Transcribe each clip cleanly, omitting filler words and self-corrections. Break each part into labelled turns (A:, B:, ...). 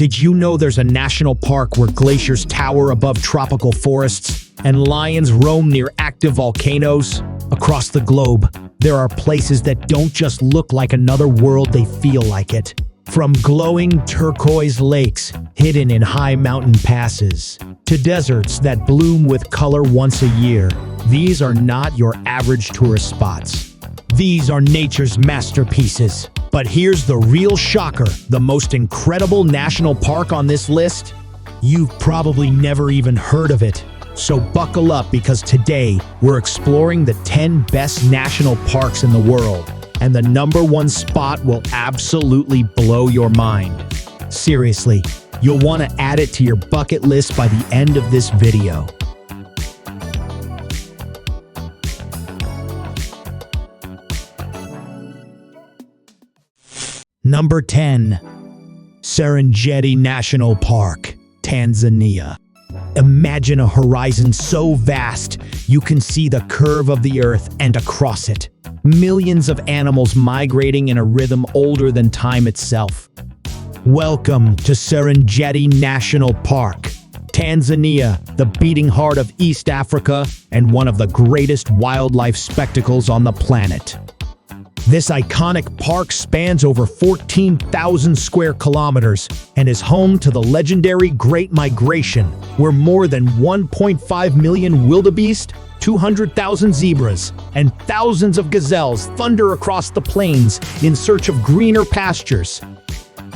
A: Did you know there's a national park where glaciers tower above tropical forests and lions roam near active volcanoes? Across the globe, there are places that don't just look like another world, they feel like it. From glowing turquoise lakes hidden in high mountain passes to deserts that bloom with color once a year, these are not your average tourist spots. These are nature's masterpieces. But here's the real shocker, the most incredible national park on this list? You've probably never even heard of it. So buckle up, because today we're exploring the 10 best national parks in the world. And the number one spot will absolutely blow your mind. Seriously, you'll want to add it to your bucket list by the end of this video. Number 10. Serengeti National Park, Tanzania. Imagine a horizon so vast you can see the curve of the earth, and across it, millions of animals migrating in a rhythm older than time itself. Welcome to Serengeti National Park, Tanzania, the beating heart of East Africa and one of the greatest wildlife spectacles on the planet. This iconic park spans over 14,000 square kilometers and is home to the legendary Great Migration, where more than 1.5 million wildebeest, 200,000 zebras, and thousands of gazelles thunder across the plains in search of greener pastures.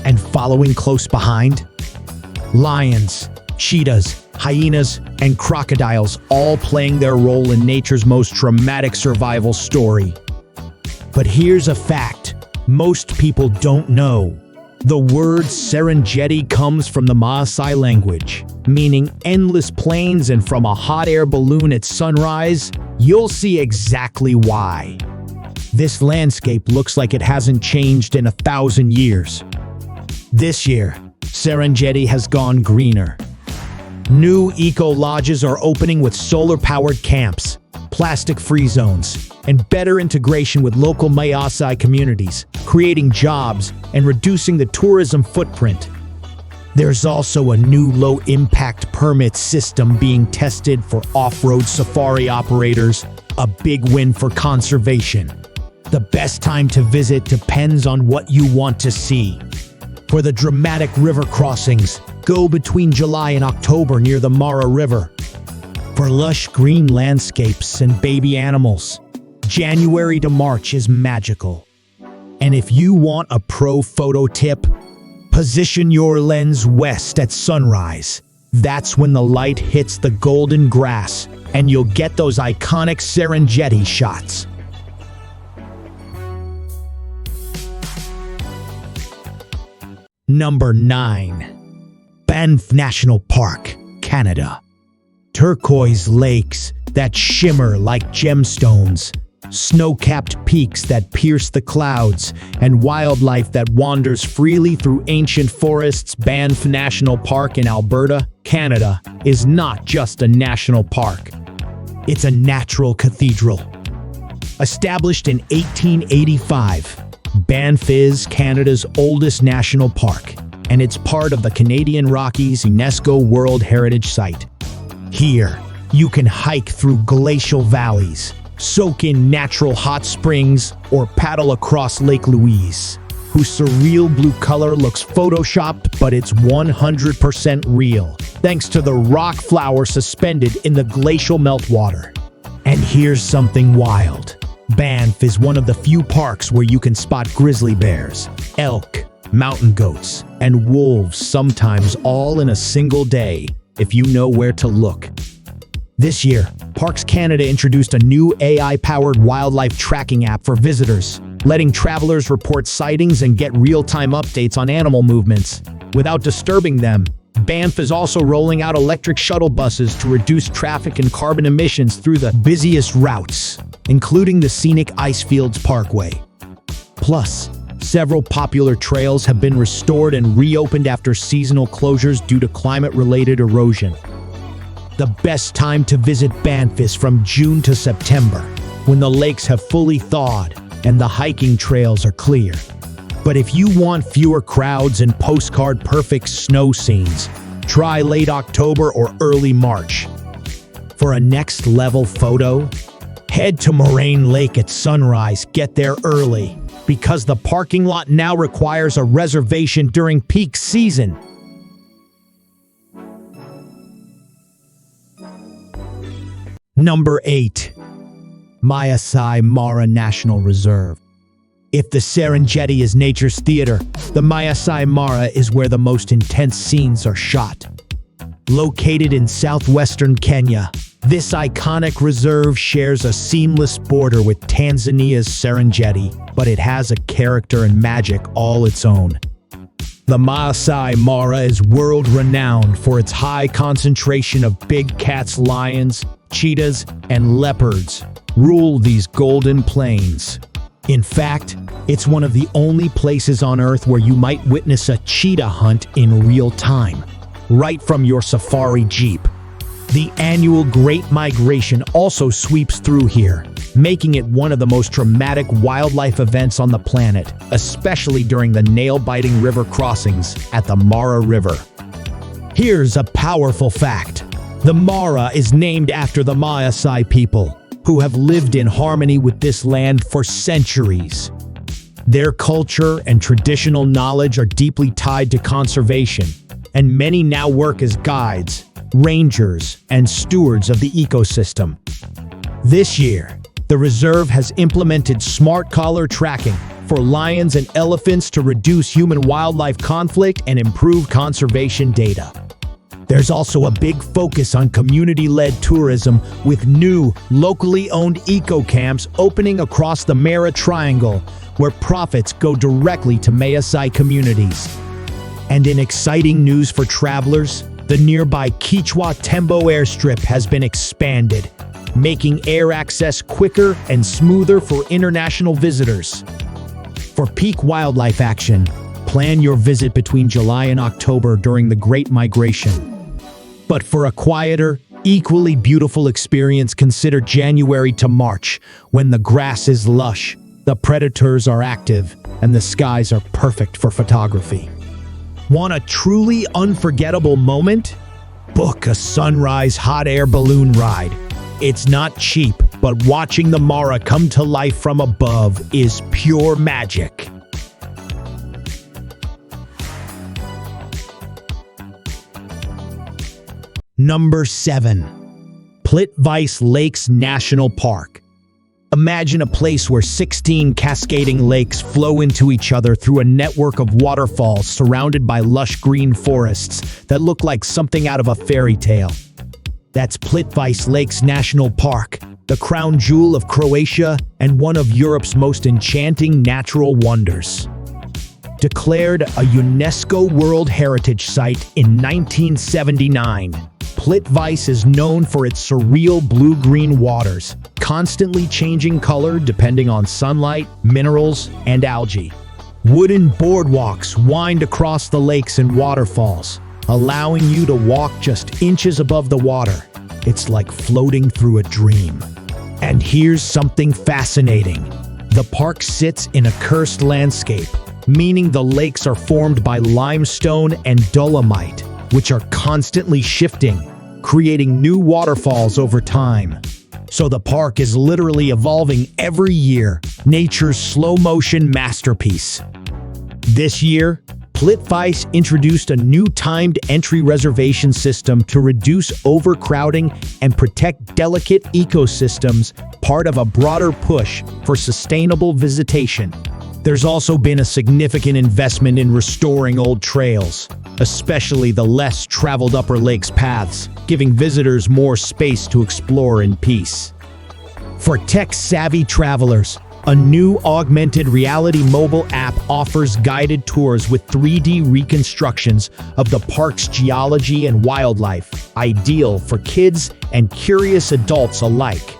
A: And following close behind, lions, cheetahs, hyenas, and crocodiles, all playing their role in nature's most dramatic survival story. But here's a fact most people don't know. The word Serengeti comes from the Maasai language, meaning endless plains, and from a hot air balloon at sunrise. You'll see exactly why. This landscape looks like it hasn't changed in 1,000 years. This year, Serengeti has gone greener. New eco-lodges are opening with solar-powered camps, plastic-free zones, and better integration with local Maasai communities, creating jobs and reducing the tourism footprint. There's also a new low-impact permit system being tested for off-road safari operators, a big win for conservation. The best time to visit depends on what you want to see. For the dramatic river crossings, go between July and October near the Mara River. For lush green landscapes and baby animals, January to March is magical. And if you want a pro photo tip, position your lens west at sunrise. That's when the light hits the golden grass, and you'll get those iconic Serengeti shots. Number 9. Banff National Park, Canada. Turquoise lakes that shimmer like gemstones, snow-capped peaks that pierce the clouds, and wildlife that wanders freely through ancient forests. Banff National Park in Alberta, Canada, is not just a national park. It's a natural cathedral. Established in 1885, Banff is Canada's oldest national park, and it's part of the Canadian Rockies UNESCO World Heritage Site. Here, you can hike through glacial valleys, soak in natural hot springs, or paddle across Lake Louise, whose surreal blue color looks photoshopped, but it's 100% real, thanks to the rock flower suspended in the glacial meltwater. And here's something wild. Banff is one of the few parks where you can spot grizzly bears, elk, mountain goats, and wolves, sometimes all in a single day, if you know where to look. This year, Parks Canada introduced a new AI-powered wildlife tracking app for visitors, letting travelers report sightings and get real-time updates on animal movements without disturbing them. Banff is also rolling out electric shuttle buses to reduce traffic and carbon emissions through the busiest routes, including the scenic Icefields Parkway. Plus, several popular trails have been restored and reopened after seasonal closures due to climate-related erosion. The best time to visit Banff is from June to September, when the lakes have fully thawed and the hiking trails are clear. But if you want fewer crowds and postcard-perfect snow scenes, try late October or early March. For a next-level photo, head to Moraine Lake at sunrise. Get there early, because the parking lot now requires a reservation during peak season. Number 8. Maasai Mara National Reserve. If the Serengeti is nature's theater, the Maasai Mara is where the most intense scenes are shot. Located in southwestern Kenya, this iconic reserve shares a seamless border with Tanzania's Serengeti, but it has a character and magic all its own. The Maasai Mara is world-renowned for its high concentration of big cats, lions, cheetahs, and leopards rule these golden plains. In fact, it's one of the only places on Earth where you might witness a cheetah hunt in real time, right from your safari jeep. The annual Great Migration also sweeps through here, making it one of the most dramatic wildlife events on the planet, especially during the nail-biting river crossings at the Mara River. Here's a powerful fact. The Mara is named after the Maasai people, who have lived in harmony with this land for centuries. Their culture and traditional knowledge are deeply tied to conservation, and many now work as guides, rangers, and stewards of the ecosystem. This year, the reserve has implemented smart collar tracking for lions and elephants to reduce human-wildlife conflict and improve conservation data. There's also a big focus on community-led tourism, with new, locally owned eco-camps opening across the Mara Triangle, where profits go directly to Maasai communities. And in exciting news for travelers, the nearby Kichwa Tembo airstrip has been expanded, making air access quicker and smoother for international visitors. For peak wildlife action, plan your visit between July and October during the Great Migration. But for a quieter, equally beautiful experience, consider January to March, when the grass is lush, the predators are active, and the skies are perfect for photography. Want a truly unforgettable moment? Book a sunrise hot air balloon ride. It's not cheap, but watching the Mara come to life from above is pure magic. Number 7. Plitvice Lakes National Park. Imagine a place where 16 cascading lakes flow into each other through a network of waterfalls surrounded by lush green forests that look like something out of a fairy tale. That's Plitvice Lakes National Park, the crown jewel of Croatia and one of Europe's most enchanting natural wonders. Declared a UNESCO World Heritage Site in 1979, Plitvice is known for its surreal blue-green waters, constantly changing color depending on sunlight, minerals, and algae. Wooden boardwalks wind across the lakes and waterfalls, allowing you to walk just inches above the water. It's like floating through a dream. And here's something fascinating. The park sits in a karst landscape, meaning the lakes are formed by limestone and dolomite, which are constantly shifting, creating new waterfalls over time. So the park is literally evolving every year, nature's slow-motion masterpiece. This year, Plitvice introduced a new timed entry reservation system to reduce overcrowding and protect delicate ecosystems, part of a broader push for sustainable visitation. There's also been a significant investment in restoring old trails, especially the less traveled Upper Lakes paths, giving visitors more space to explore in peace. For tech-savvy travelers, a new augmented reality mobile app offers guided tours with 3D reconstructions of the park's geology and wildlife, ideal for kids and curious adults alike.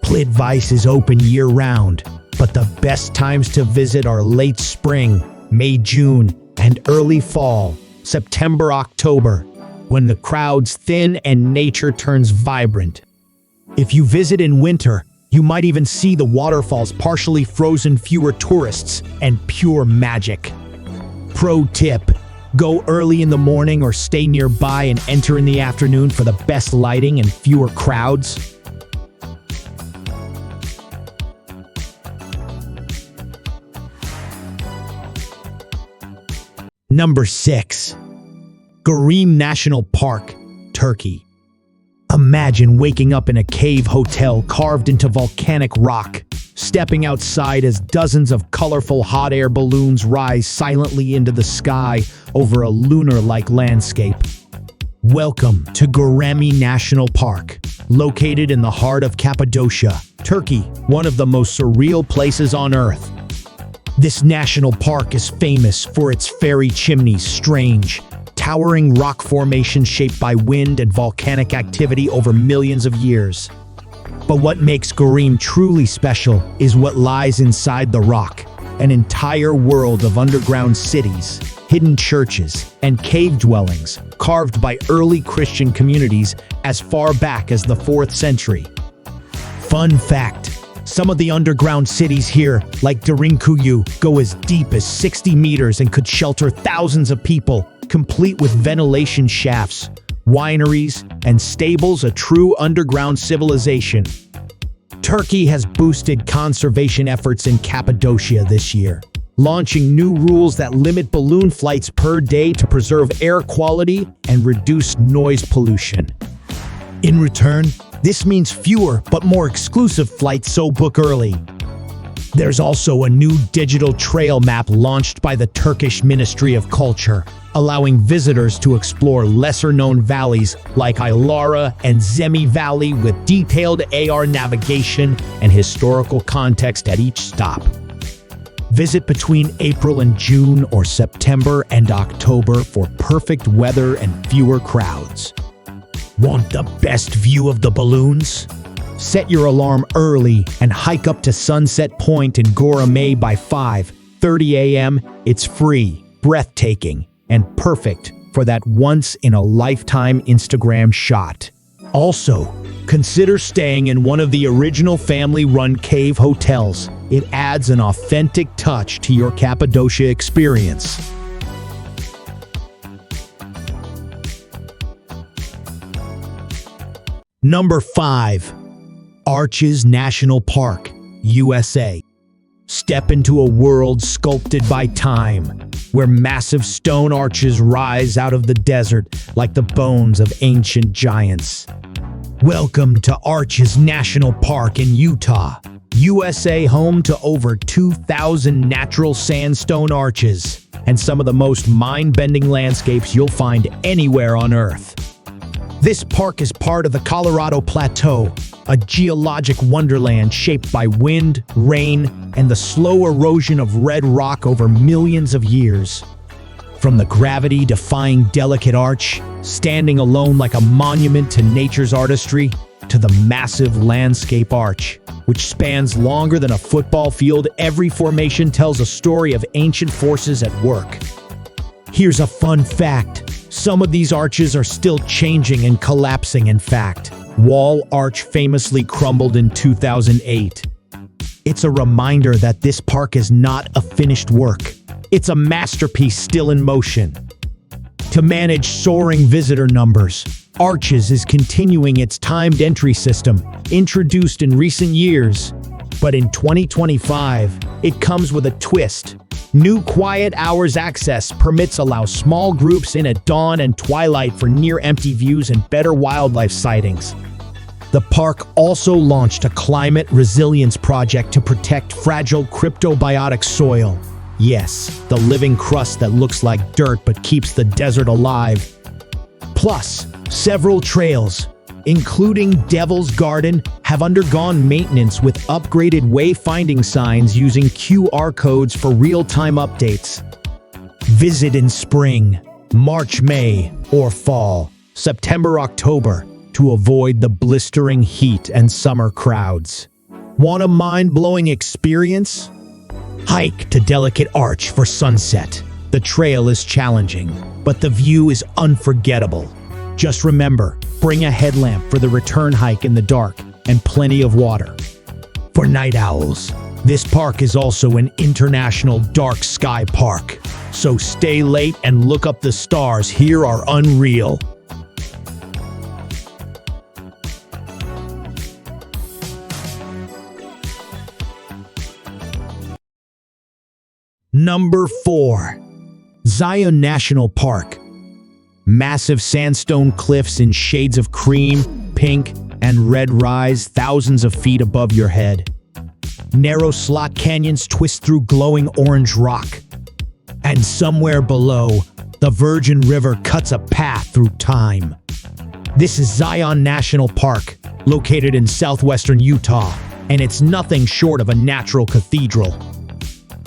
A: Plitvice is open year-round, but the best times to visit are late spring, May, June, and early fall, September, October, when the crowds thin and nature turns vibrant. If you visit in winter, You might even see the waterfalls partially frozen, fewer tourists, and pure magic. Pro tip: go early in the morning or stay nearby and enter in the afternoon for the best lighting and fewer crowds. Number 6. Göreem National Park, Turkey. Imagine waking up in a cave hotel carved into volcanic rock, stepping outside as dozens of colorful hot air balloons rise silently into the sky over a lunar-like landscape. Welcome to Göreem National Park, located in the heart of Cappadocia, Turkey, one of the most surreal places on Earth. This national park is famous for its fairy chimneys, strange, towering rock formations shaped by wind and volcanic activity over millions of years. But what makes Göreem truly special is what lies inside the rock, an entire world of underground cities, hidden churches, and cave dwellings carved by early Christian communities as far back as the 4th century. Fun fact: some of the underground cities here, like Derinkuyu, go as deep as 60 meters and could shelter thousands of people, complete with ventilation shafts, wineries, and stables, a true underground civilization. Turkey has boosted conservation efforts in Cappadocia this year, launching new rules that limit balloon flights per day to preserve air quality and reduce noise pollution. In return, this means fewer but more exclusive flights, so book early. There's also a new digital trail map launched by the Turkish Ministry of Culture, allowing visitors to explore lesser-known valleys like Ilara and Zemi Valley with detailed AR navigation and historical context at each stop. Visit between April and June or September and October for perfect weather and fewer crowds. Want the best view of the balloons? Set your alarm early and hike up to Sunset Point in Göreem by 5:30 a.m. It's free, breathtaking, and perfect for that once-in-a-lifetime Instagram shot. Also, consider staying in one of the original family-run cave hotels. It adds an authentic touch to your Cappadocia experience. Number 5. Arches National Park, USA. Step into a world sculpted by time, where massive stone arches rise out of the desert like the bones of ancient giants. Welcome to Arches National Park in Utah, USA, home to over 2,000 natural sandstone arches and some of the most mind-bending landscapes you'll find anywhere on Earth. This park is part of the Colorado Plateau, a geologic wonderland shaped by wind, rain, and the slow erosion of red rock over millions of years. From the gravity-defying delicate arch, standing alone like a monument to nature's artistry, to the massive landscape arch, which spans longer than a football field, every formation tells a story of ancient forces at work. Here's a fun fact. Some of these arches are still changing and collapsing. In fact, Wall Arch famously crumbled in 2008. It's a reminder that this park is not a finished work. It's a masterpiece still in motion. To manage soaring visitor numbers, Arches is continuing its timed entry system, introduced in recent years. But in 2025, it comes with a twist. New quiet hours access permits allow small groups in at dawn and twilight for near-empty views and better wildlife sightings. The park also launched a climate resilience project to protect fragile cryptobiotic soil. Yes, the living crust that looks like dirt but keeps the desert alive. Plus, several trails, including Devil's Garden, have undergone maintenance with upgraded wayfinding signs using QR codes for real-time updates. Visit in spring, March, May, or fall, September, October, to avoid the blistering heat and summer crowds. Want a mind-blowing experience? Hike to Delicate Arch for sunset. The trail is challenging, but the view is unforgettable. Just remember, bring a headlamp for the return hike in the dark and plenty of water. for night owls. This park is also an international dark sky park. So stay late and look up the stars. Here are unreal. Number 4. Zion National Park. Massive sandstone cliffs in shades of cream, pink, and red rise thousands of feet above your head. Narrow slot canyons twist through glowing orange rock. And somewhere below, the Virgin River cuts a path through time. This is Zion National Park, located in southwestern Utah, and it's nothing short of a natural cathedral.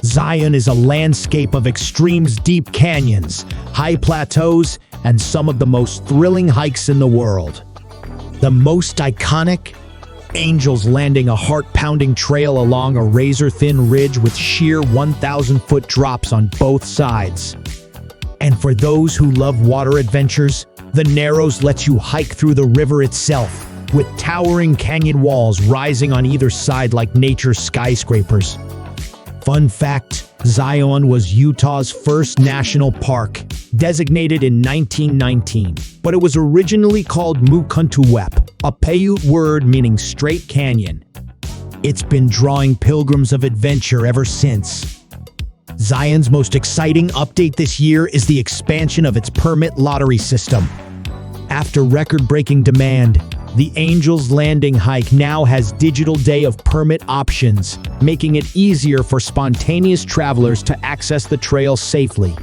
A: Zion is a landscape of extremes, deep canyons, high plateaus, and some of the most thrilling hikes in the world. The most iconic? Angels Landing, a heart-pounding trail along a razor-thin ridge with sheer 1,000-foot drops on both sides. And for those who love water adventures, the Narrows lets you hike through the river itself, with towering canyon walls rising on either side like nature's skyscrapers. Fun fact, Zion was Utah's first national park, designated in 1919, but it was originally called Mukuntuwep, a Paiute word meaning straight canyon. It's been drawing pilgrims of adventure ever since. Zion's most exciting update this year is the expansion of its permit lottery system. After record-breaking demand, the Angels Landing hike now has digital day of permit options, making it easier for spontaneous travelers to access the trail safely.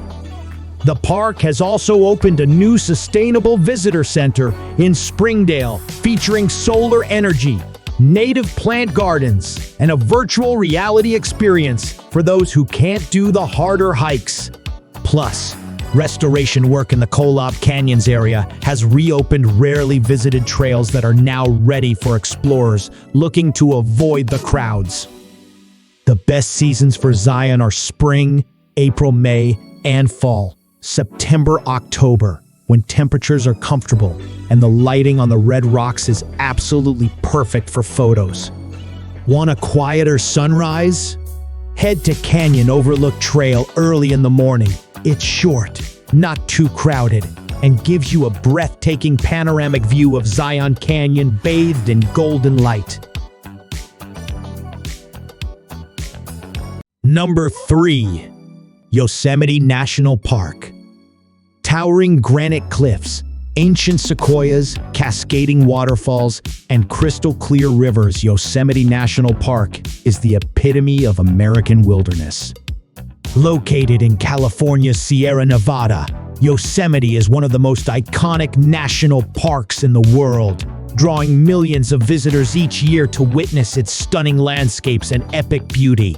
A: The park has also opened a new sustainable visitor center in Springdale, featuring solar energy, native plant gardens, and a virtual reality experience for those who can't do the harder hikes. Plus, restoration work in the Kolob Canyons area has reopened rarely visited trails that are now ready for explorers looking to avoid the crowds. The best seasons for Zion are spring, April, May, and fall. September, October, when temperatures are comfortable and the lighting on the red rocks is absolutely perfect for photos. Want a quieter sunrise? Head to Canyon Overlook Trail early in the morning. It's short, not too crowded, and gives you a breathtaking panoramic view of Zion Canyon bathed in golden light. Number 3. Yosemite National Park. Towering granite cliffs, ancient sequoias, cascading waterfalls, and crystal-clear rivers, Yosemite National Park is the epitome of American wilderness. Located in California's Sierra Nevada, Yosemite is one of the most iconic national parks in the world, drawing millions of visitors each year to witness its stunning landscapes and epic beauty.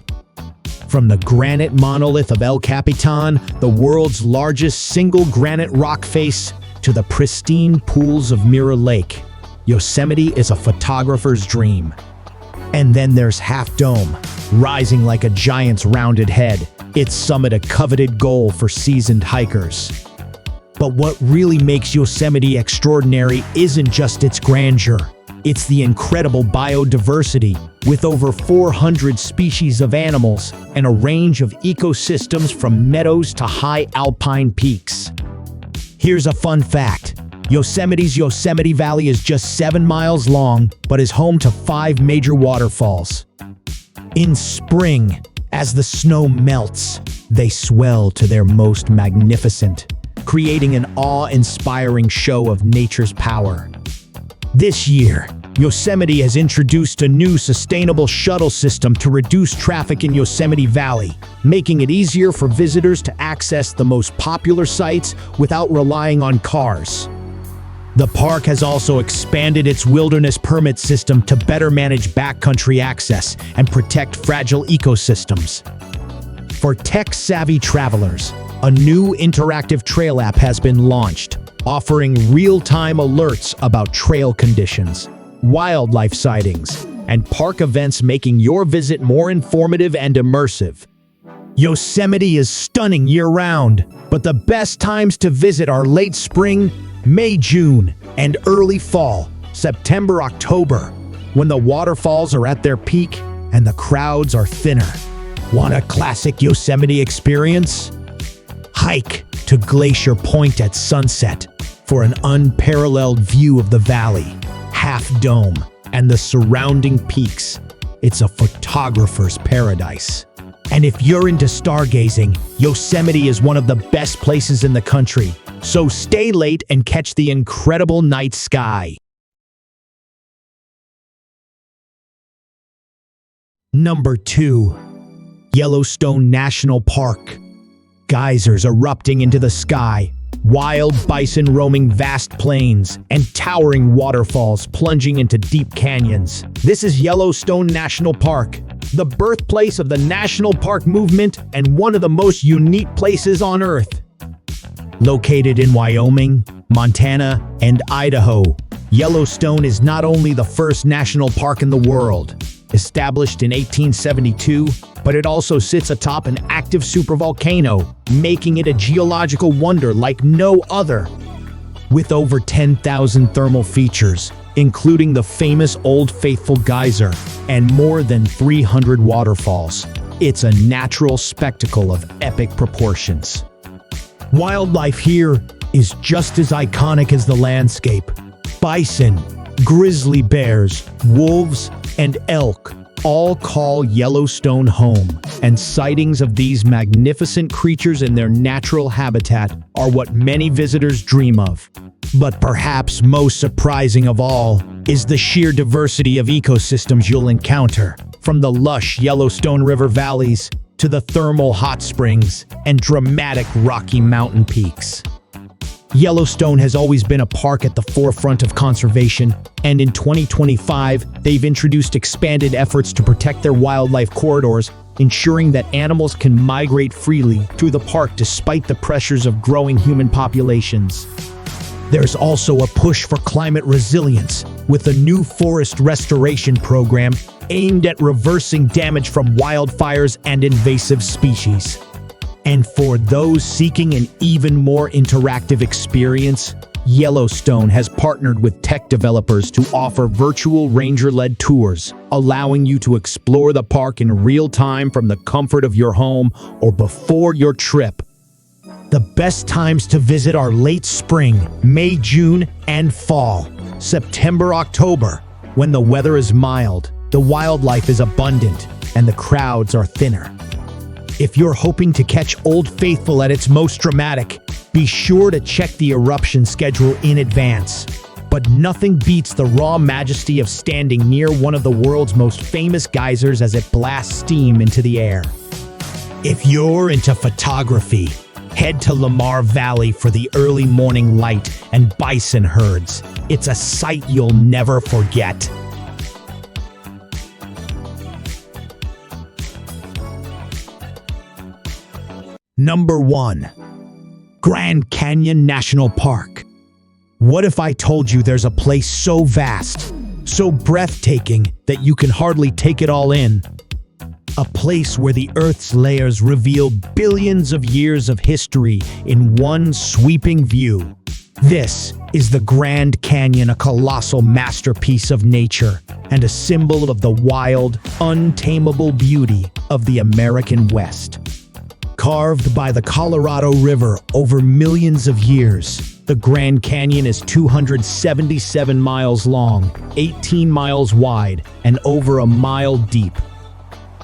A: From the granite monolith of El Capitan, the world's largest single granite rock face, to the pristine pools of Mirror Lake, Yosemite is a photographer's dream. And then there's Half Dome, rising like a giant's rounded head, its summit a coveted goal for seasoned hikers. But what really makes Yosemite extraordinary isn't just its grandeur. It's the incredible biodiversity, with over 400 species of animals and a range of ecosystems from meadows to high alpine peaks. Here's a fun fact. Yosemite's Yosemite Valley is just 7 miles long, but is home to 5 major waterfalls. In spring, as the snow melts, they swell to their most magnificent, creating an awe-inspiring show of nature's power. This year, Yosemite has introduced a new sustainable shuttle system to reduce traffic in Yosemite Valley, making it easier for visitors to access the most popular sites without relying on cars. The park has also expanded its wilderness permit system to better manage backcountry access and protect fragile ecosystems. For tech-savvy travelers, a new interactive trail app has been launched, offering real-time alerts about trail conditions, wildlife sightings, and park events, making your visit more informative and immersive. Yosemite is stunning year-round, but the best times to visit are late spring, May, June, and early fall, September, October, when the waterfalls are at their peak and the crowds are thinner. Want a classic Yosemite experience? Hike to Glacier Point at sunset for an unparalleled view of the valley, Half Dome, and the surrounding peaks. It's a photographer's paradise. And if you're into stargazing, Yosemite is one of the best places in the country. So stay late and catch the incredible night sky. Number 2. Yellowstone National Park. Geysers erupting into the sky, wild bison roaming vast plains, and towering waterfalls plunging into deep canyons. This is Yellowstone National Park, the birthplace of the national park movement and one of the most unique places on Earth. Located in Wyoming, Montana, and Idaho, Yellowstone is not only the first national park in the world, established in 1872, but it also sits atop an active supervolcano, making it a geological wonder like no other. With over 10,000 thermal features, including the famous Old Faithful geyser and more than 300 waterfalls, it's a natural spectacle of epic proportions. Wildlife here is just as iconic as the landscape. Bison, grizzly bears, wolves, and elk all call Yellowstone home, and sightings of these magnificent creatures in their natural habitat are what many visitors dream of. But perhaps most surprising of all is the sheer diversity of ecosystems you'll encounter, from the lush Yellowstone River valleys to the thermal hot springs and dramatic Rocky Mountain peaks. Yellowstone has always been a park at the forefront of conservation, and in 2025, they've introduced expanded efforts to protect their wildlife corridors, ensuring that animals can migrate freely through the park despite the pressures of growing human populations. There's also a push for climate resilience, with a new forest restoration program aimed at reversing damage from wildfires and invasive species. And for those seeking an even more interactive experience, Yellowstone has partnered with tech developers to offer virtual ranger-led tours, allowing you to explore the park in real time from the comfort of your home or before your trip. The best times to visit are late spring, May, June, and fall, September, October, when the weather is mild, the wildlife is abundant, and the crowds are thinner. If you're hoping to catch Old Faithful at its most dramatic, be sure to check the eruption schedule in advance. But nothing beats the raw majesty of standing near one of the world's most famous geysers as it blasts steam into the air. If you're into photography, head to Lamar Valley for the early morning light and bison herds. It's a sight you'll never forget. Number 1. Grand Canyon National Park. What if I told you there's a place so vast, so breathtaking that you can hardly take it all in? A place where the Earth's layers reveal billions of years of history in one sweeping view. This is the Grand Canyon, a colossal masterpiece of nature and a symbol of the wild, untamable beauty of the American West. Carved by the Colorado River over millions of years, the Grand Canyon is 277 miles long, 18 miles wide, and over a mile deep.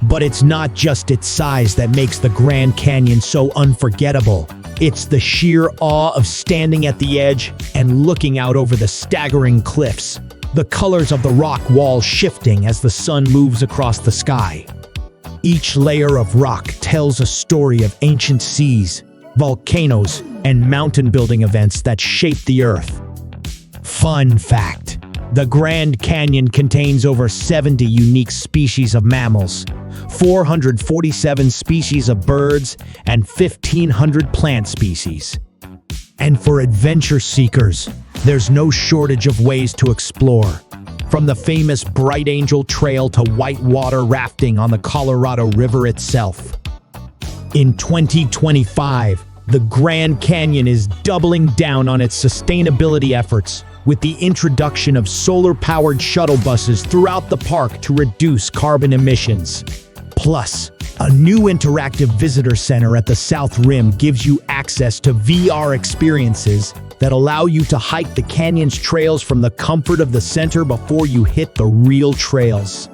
A: But it's not just its size that makes the Grand Canyon so unforgettable. It's the sheer awe of standing at the edge and looking out over the staggering cliffs, the colors of the rock walls shifting as the sun moves across the sky. Each layer of rock tells a story of ancient seas, volcanoes, and mountain-building events that shaped the Earth. Fun fact: the Grand Canyon contains over 70 unique species of mammals, 447 species of birds, and 1,500 plant species. And for adventure seekers, there's no shortage of ways to explore. From the famous Bright Angel Trail to whitewater rafting on the Colorado River itself. In 2025, the Grand Canyon is doubling down on its sustainability efforts with the introduction of solar-powered shuttle buses throughout the park to reduce carbon emissions. Plus, a new interactive visitor center at the South Rim gives you access to VR experiences that allow you to hike the canyon's trails from the comfort of the center before you hit the real trails.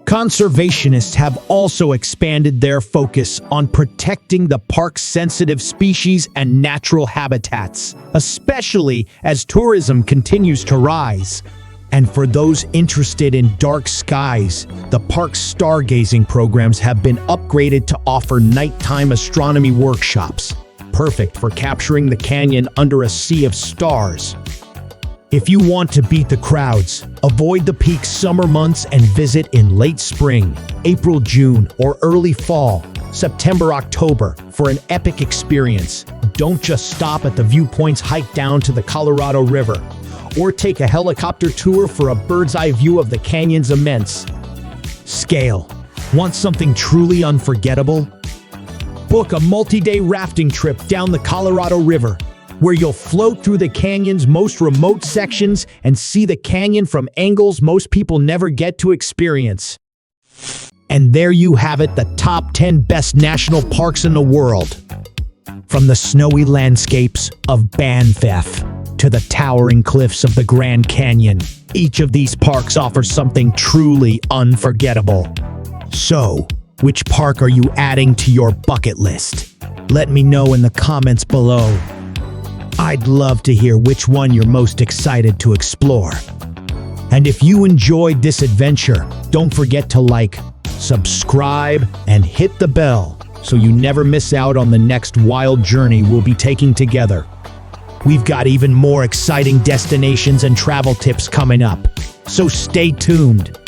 A: Conservationists have also expanded their focus on protecting the park's sensitive species and natural habitats, especially as tourism continues to rise. And for those interested in dark skies, the park's stargazing programs have been upgraded to offer nighttime astronomy workshops, perfect for capturing the canyon under a sea of stars. If you want to beat the crowds, avoid the peak summer months and visit in late spring, April, June, or early fall, September, October, for an epic experience. Don't just stop at the viewpoints, hike down to the Colorado River, or take a helicopter tour for a bird's-eye view of the canyon's immense scale. Want something truly unforgettable? Book a multi-day rafting trip down the Colorado River, where you'll float through the canyon's most remote sections and see the canyon from angles most people never get to experience. And there you have it, the top 10 best national parks in the world. From the snowy landscapes of Banff to the towering cliffs of the Grand Canyon, each of these parks offers something truly unforgettable. So, which park are you adding to your bucket list? Let me know in the comments below. I'd love to hear which one you're most excited to explore. And if you enjoyed this adventure, don't forget to like, subscribe, and hit the bell so you never miss out on the next wild journey we'll be taking together. We've got even more exciting destinations and travel tips coming up, so stay tuned.